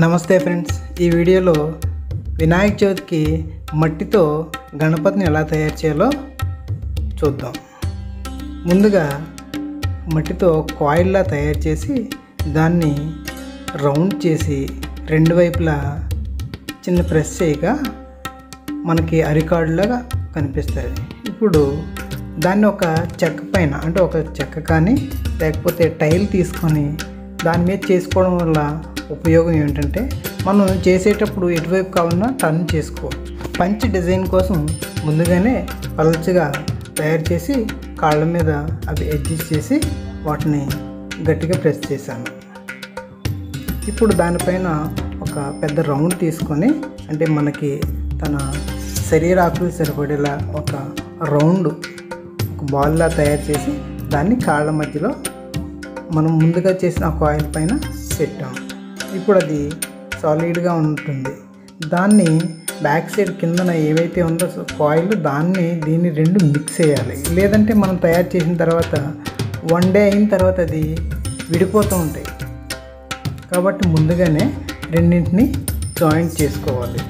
నమస్తే ఫ్రెండ్స్, ఈ వీడియోలో వినాయక చవితికి మట్టితో గణపతిని ఎలా తయారు చేయాలో చూద్దాం. ముందుగా మట్టితో కాయిల్లా తయారు చేసి దాన్ని రౌండ్ చేసి రెండు వైపులా చిన్న ప్రెస్ చేయగా మనకి అరికాడులాగా కనిపిస్తుంది. ఇప్పుడు దాన్ని ఒక చెక్క పైన అంటే ఒక చెక్క కానీ లేకపోతే టైల్ తీసుకొని దాని మీద చేసుకోవడం వల్ల ఉపయోగం ఏంటంటే మనం చేసేటప్పుడు ఎటువైపు కావాలన్నా టర్న్ చేసుకోవచ్చు. పంచి డిజైన్ కోసం ముందుగానే పలచగా తయారు చేసి కాళ్ళ మీద అవి అడ్జస్ట్ చేసి వాటిని గట్టిగా ప్రెస్ చేశాను. ఇప్పుడు దానిపైన ఒక పెద్ద రౌండ్ తీసుకొని అంటే మనకి తన శరీరాకృతి సరిపడేలా ఒక రౌండ్ ఒక బాల్లా తయారు చేసి దాన్ని కాళ్ళ మధ్యలో మనం ముందుగా చేసిన ఆ కాయిల్ పైన పెట్టాము. ఇప్పుడు అది సాలిడ్గా ఉంటుంది. దాన్ని బ్యాక్ సైడ్ కిందన ఏవైతే ఉందో కాయిల్ దీన్ని రెండు మిక్స్ చేయాలి. లేదంటే మనం తయారు చేసిన తర్వాత 1 డే అయిన తర్వాత అది విడిపోతూ ఉంటాయి. కాబట్టి ముందుగానే రెండింటిని జాయింట్ చేసుకోవాలి.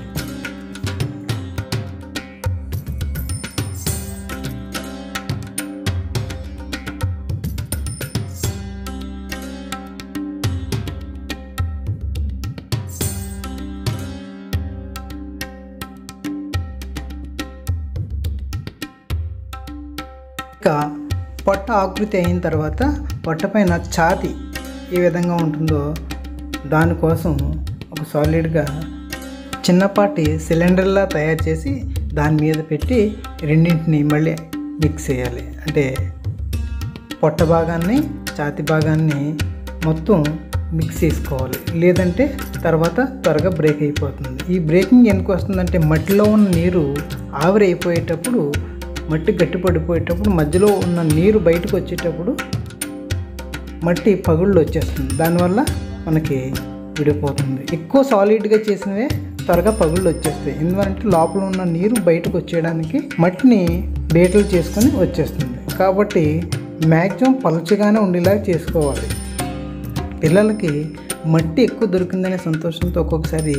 ఇక పొట్ట ఆకృతి అయిన తర్వాత పొట్ట పైన ఛాతీ ఏ విధంగా ఉంటుందో దానికోసం ఒక సాలిడ్గా చిన్నపాటి సిలిండర్లా తయారు చేసి దాని మీద పెట్టి రెండింటిని మళ్ళీ మిక్స్ చేయాలి. అంటే పొట్ట భాగాన్ని ఛాతీ భాగాన్ని మొత్తం మిక్స్ చేసుకోవాలి. లేదంటే తర్వాత త్వరగా బ్రేక్ అయిపోతుంది. ఈ బ్రేకింగ్ ఎందుకు వస్తుందంటే మట్టిలో ఉన్న నీరు ఆవిరి అయిపోయేటప్పుడు మట్టి గట్టి పడిపోయేటప్పుడు మధ్యలో ఉన్న నీరు బయటకు వచ్చేటప్పుడు మట్టి పగుళ్ళు వచ్చేస్తుంది. దానివల్ల మనకి విడిపోతుంది. ఎక్కువ సాలిడ్గా చేసినవే త్వరగా పగుళ్ళు వచ్చేస్తాయి. ఎందుకంటే లోపల ఉన్న నీరు బయటకు వచ్చేయడానికి మట్టిని బేటలు చేసుకొని వచ్చేస్తుంది. కాబట్టి మ్యాక్సిమం పలుచగానే ఉండేలా చేసుకోవాలి. పిల్లలకి మట్టి ఎక్కువ దొరికిందనే సంతోషంతో ఒక్కొక్కసారి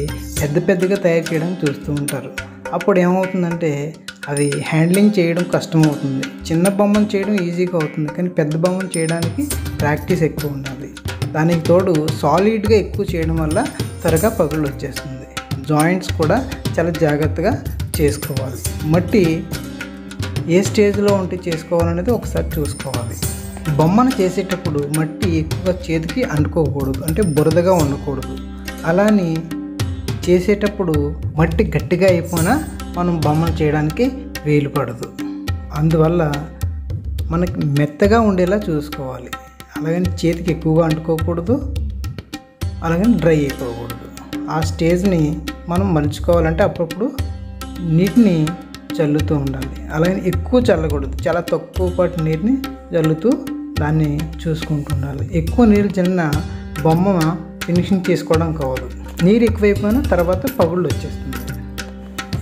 పెద్దగా తయారు చేయడానికి చూస్తూ ఉంటారు. అప్పుడు ఏమవుతుందంటే అవి హ్యాండ్లింగ్ చేయడం కష్టమవుతుంది. చిన్న బొమ్మను చేయడం ఈజీగా అవుతుంది, కానీ పెద్ద బొమ్మను చేయడానికి ప్రాక్టీస్ ఎక్కువ ఉండాలి. దానికి తోడు సాలిడ్గా ఎక్కువ చేయడం వల్ల త్వరగా పగుళ్ళు వచ్చేస్తుంది. జాయింట్స్ కూడా చాలా జాగ్రత్తగా చేసుకోవాలి. మట్టి ఏ స్టేజ్లో ఉంటే చేసుకోవాలనేది ఒకసారి చూసుకోవాలి. బొమ్మను చేసేటప్పుడు మట్టి ఎక్కువగా చేతికి అంటుకోకూడదు, అంటే బురదగా ఉండకూడదు. అలాని చేసేటప్పుడు మట్టి గట్టిగా అయిపోయినా మనం బొమ్మను చేయడానికి వీలు పడదు. అందువల్ల మనకి మెత్తగా ఉండేలా చూసుకోవాలి. అలాగని చేతికి ఎక్కువగా అంటుకోకూడదు, అలాగని డ్రై అయిపోకూడదు. ఆ స్టేజ్ని మనం మలుచుకోవాలంటే అప్పుడప్పుడు నీటిని చల్లుతూ ఉండాలి. అలాగని ఎక్కువ చల్లకూడదు, చాలా తక్కువ పాటు నీటిని చల్లుతూ దాన్ని చూసుకుంటూ ఉండాలి. ఎక్కువ నీళ్ళు చల్లిన బొమ్మ ఫినిషింగ్ చేసుకోవడం కావదు. నీరు ఎక్కువైపోయినా తర్వాత పగుళ్ళు వచ్చేస్తుంది.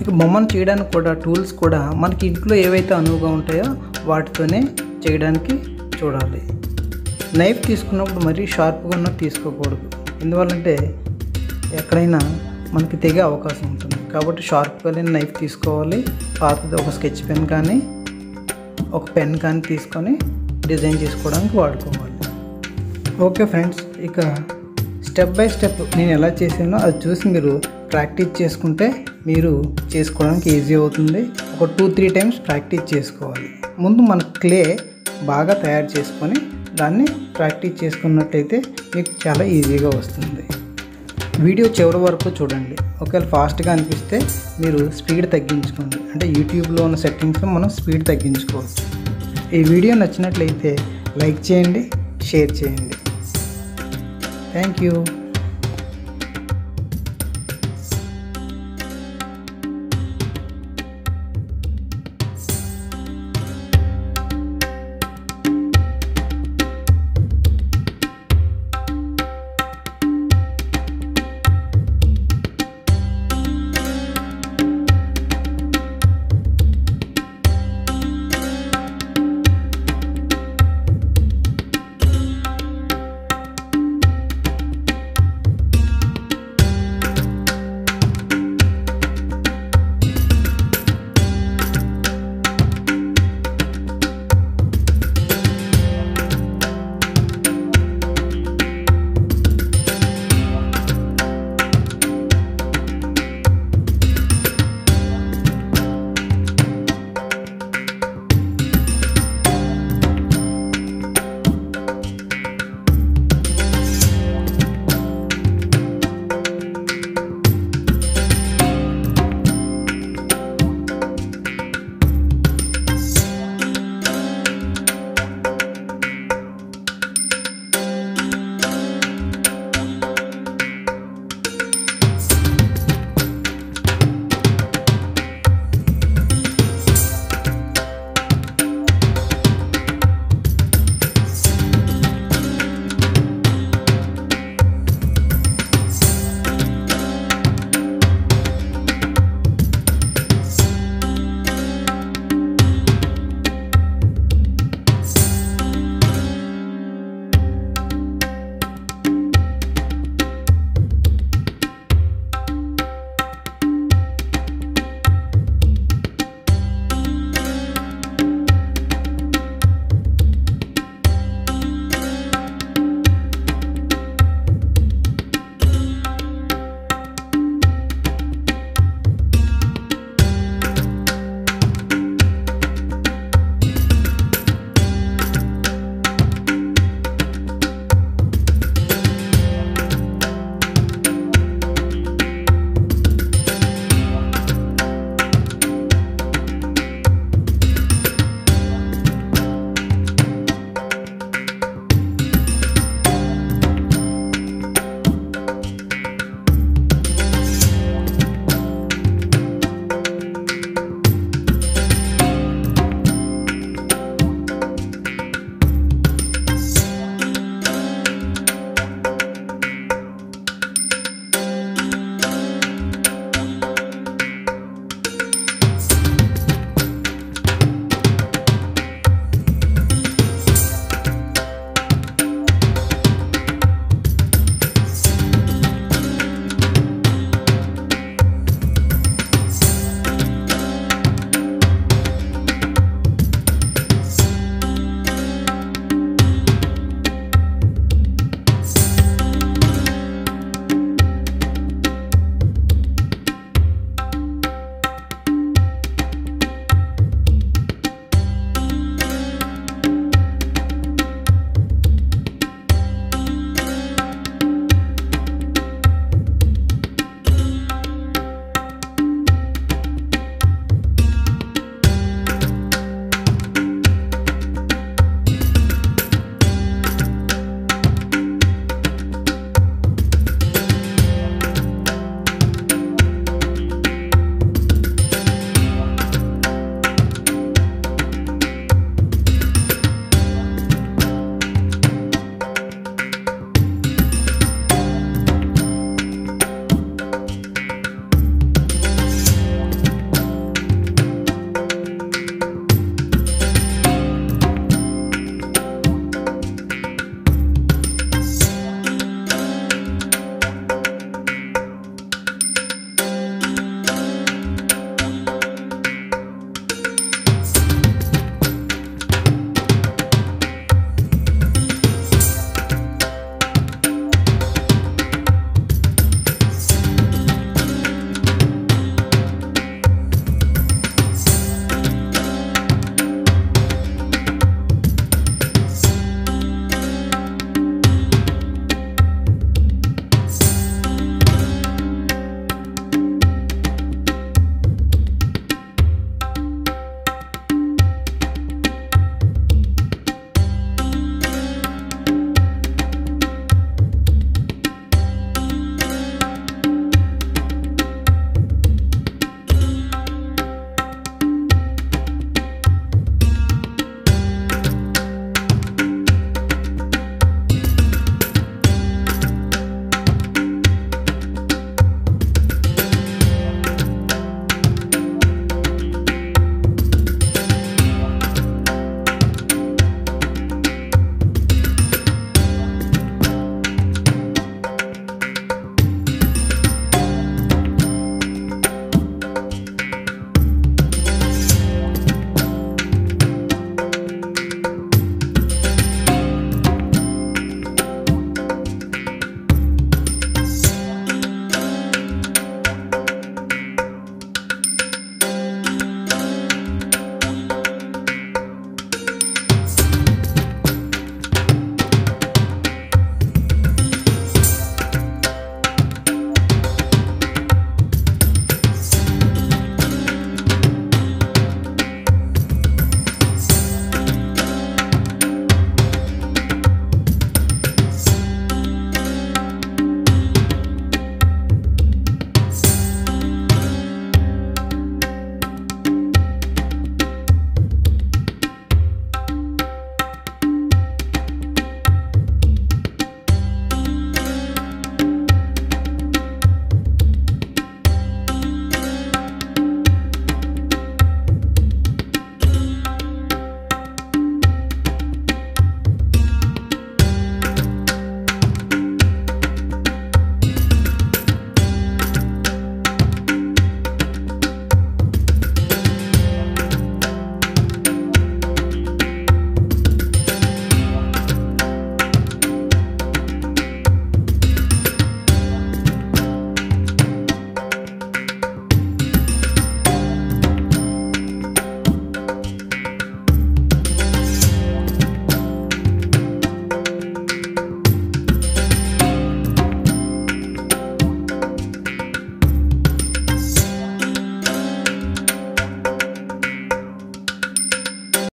ఇక బొమ్మను చేయడానికి కూడా టూల్స్ కూడా మనకి ఇంట్లో ఏవైతే అనువుగా ఉంటాయో వాటితోనే చేయడానికి చూడాలి. నైఫ్ తీసుకున్నప్పుడు మరీ షార్ప్గా ఉన్నది తీసుకోకూడదు. ఎందువల్లంటే ఎక్కడైనా మనకి తెగే అవకాశం ఉంటుంది. కాబట్టి షార్ప్గా లేని నైఫ్ తీసుకోవాలి. పాతది ఒక స్కెచ్ పెన్ కానీ ఒక పెన్ కానీ తీసుకొని డిజైన్ చేసుకోవడానికి వాడుకోవాలి. ఓకే ఫ్రెండ్స్, ఇక స్టెప్ బై స్టెప్ నేను ఎలా చేసానో అది చూసి మీరు ప్రాక్టీస్ చేసుకుంటే మీరు చేసుకోవడానికి ఈజీ అవుతుంది. ఒక 2-3 టైమ్స్ ప్రాక్టీస్ చేసుకోవాలి. ముందు మన క్లే బాగా తయారు చేసుకొని దాన్ని ప్రాక్టీస్ చేసుకున్నట్టయితే మీకు చాలా ఈజీగా వస్తుంది. వీడియో చివరి వరకు చూడండి. ఒకవేళ ఫాస్ట్గా అనిపిస్తే మీరు స్పీడ్ తగ్గించుకోండి. అంటే యూట్యూబ్లో ఉన్న సెట్టింగ్స్లో మనం స్పీడ్ తగ్గించుకోవచ్చు. ఈ వీడియో నచ్చినట్లయితే లైక్ చేయండి, షేర్ చేయండి. Thank you.